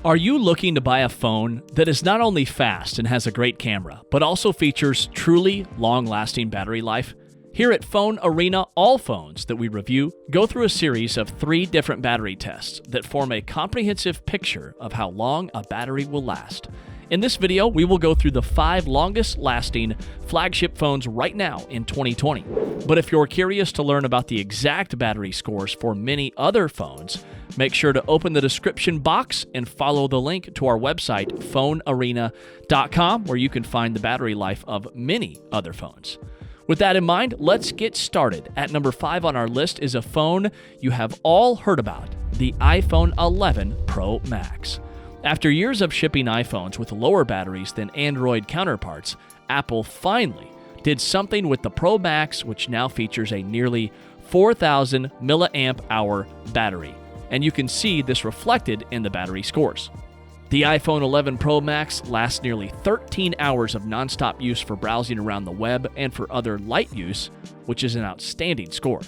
Are you looking to buy a phone that is not only fast and has a great camera, but also features truly long-lasting battery life? Here at PhoneArena, all phones that we review go through a series of 3 different battery tests that form a comprehensive picture of how long a battery will last. In this video, we will go through the 5 longest-lasting flagship phones right now in 2020. But if you're curious to learn about the exact battery scores for many other phones, make sure to open the description box and follow the link to our website, PhoneArena.com, where you can find the battery life of many other phones. With that in mind, let's get started. At number 5 on our list is a phone you have all heard about, the iPhone 11 Pro Max. After years of shipping iPhones with lower batteries than Android counterparts, Apple finally did something with the Pro Max, which now features a nearly 4,000 milliamp hour battery. And you can see this reflected in the battery scores. The iPhone 11 Pro Max lasts nearly 13 hours of nonstop use for browsing around the web and for other light use, which is an outstanding score.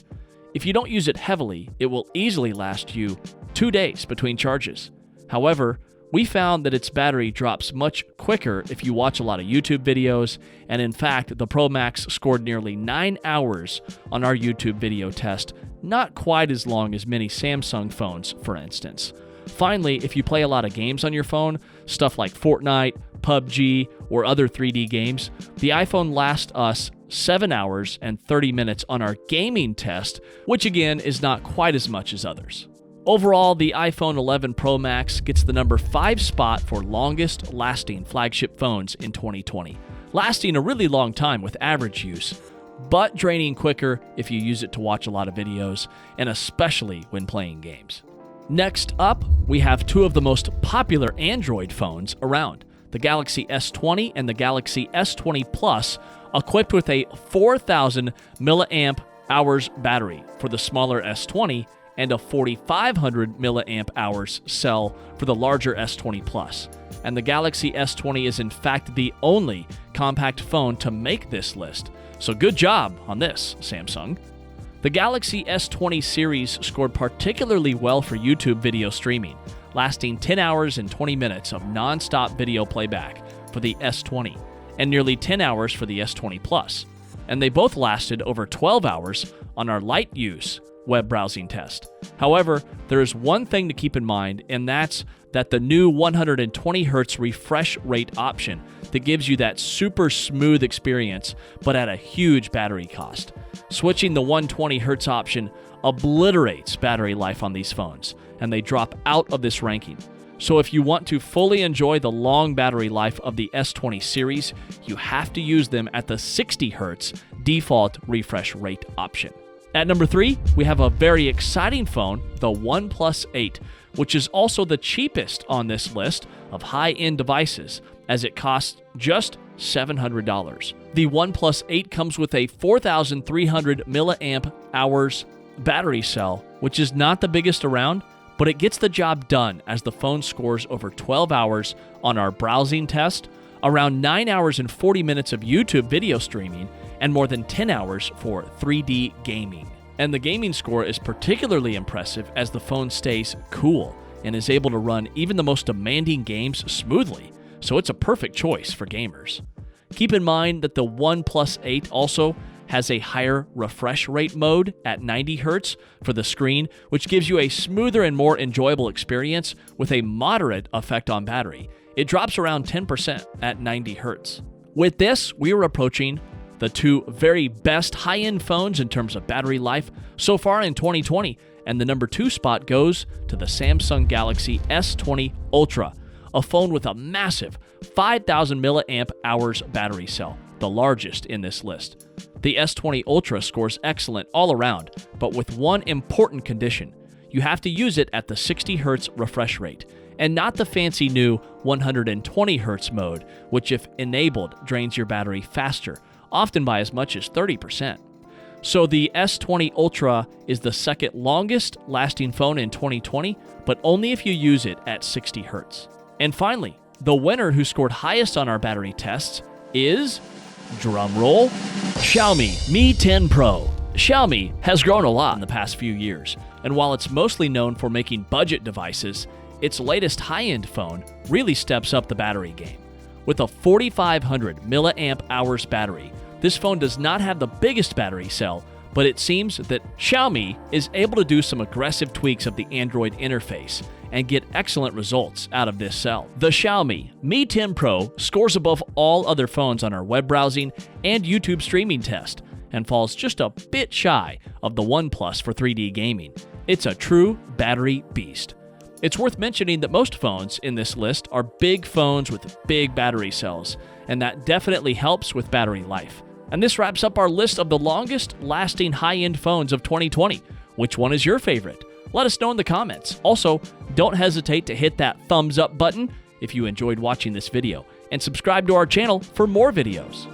If you don't use it heavily, it will easily last you 2 days between charges. However, we found that its battery drops much quicker if you watch a lot of YouTube videos, and in fact, the Pro Max scored nearly 9 hours on our YouTube video test, not quite as long as many Samsung phones, for instance. Finally, if you play a lot of games on your phone, stuff like Fortnite, PUBG, or other 3D games, the iPhone lasts us 7 hours and 30 minutes on our gaming test, which again is not quite as much as others. Overall, the iPhone 11 Pro Max gets the number 5 spot for longest lasting flagship phones in 2020, lasting a really long time with average use, but draining quicker if you use it to watch a lot of videos, and especially when playing games. Next up, we have 2 of the most popular Android phones around, the Galaxy S20 and the Galaxy S20 Plus, equipped with a 4,000 milliamp hours battery for the smaller S20 and a 4,500 milliamp hours cell for the larger S20 Plus. And the Galaxy S20 is in fact the only compact phone to make this list. So good job on this, Samsung. The Galaxy S20 series scored particularly well for YouTube video streaming, lasting 10 hours and 20 minutes of non-stop video playback for the S20 and nearly 10 hours for the S20 Plus. And they both lasted over 12 hours on our light use web browsing test. However, there is one thing to keep in mind, and that's that the new 120 Hz refresh rate option that gives you that super smooth experience, but at a huge battery cost. Switching the 120 Hz option obliterates battery life on these phones, and they drop out of this ranking. So if you want to fully enjoy the long battery life of the S20 series, you have to use them at the 60 Hz default refresh rate option. At number 3, we have a very exciting phone, the OnePlus 8, which is also the cheapest on this list of high-end devices, as it costs just $700. The OnePlus 8 comes with a 4,300 milliamp hours battery cell, which is not the biggest around, but it gets the job done as the phone scores over 12 hours on our browsing test, around 9 hours and 40 minutes of YouTube video streaming, and more than 10 hours for 3D gaming. And the gaming score is particularly impressive as the phone stays cool and is able to run even the most demanding games smoothly, so it's a perfect choice for gamers. Keep in mind that the OnePlus 8 also has a higher refresh rate mode at 90 Hz for the screen, which gives you a smoother and more enjoyable experience with a moderate effect on battery. It drops around 10% at 90 Hz. With this, we are approaching the 2 very best high-end phones in terms of battery life so far in 2020, and the number 2 spot goes to the Samsung Galaxy S20 Ultra, a phone with a massive 5,000 milliamp hours battery cell, the largest in this list. The S20 Ultra scores excellent all around, but with one important condition: you have to use it at the 60 Hz refresh rate, and not the fancy new 120 Hz mode, which if enabled drains your battery faster, often by as much as 30%. So the S20 Ultra is the second longest lasting phone in 2020, but only if you use it at 60 Hz. And finally, the winner who scored highest on our battery tests is, drumroll, Xiaomi Mi 10 Pro. Xiaomi has grown a lot in the past few years, and while it's mostly known for making budget devices, its latest high-end phone really steps up the battery game. With a 4,500 milliamp hours battery, this phone does not have the biggest battery cell, but it seems that Xiaomi is able to do some aggressive tweaks of the Android interface and get excellent results out of this cell. The Xiaomi Mi 10 Pro scores above all other phones on our web browsing and YouTube streaming test and falls just a bit shy of the OnePlus for 3D gaming. It's a true battery beast. It's worth mentioning that most phones in this list are big phones with big battery cells, and that definitely helps with battery life. And this wraps up our list of the longest lasting high-end phones of 2020. Which one is your favorite? Let us know in the comments. Also, don't hesitate to hit that thumbs up button if you enjoyed watching this video, and subscribe to our channel for more videos.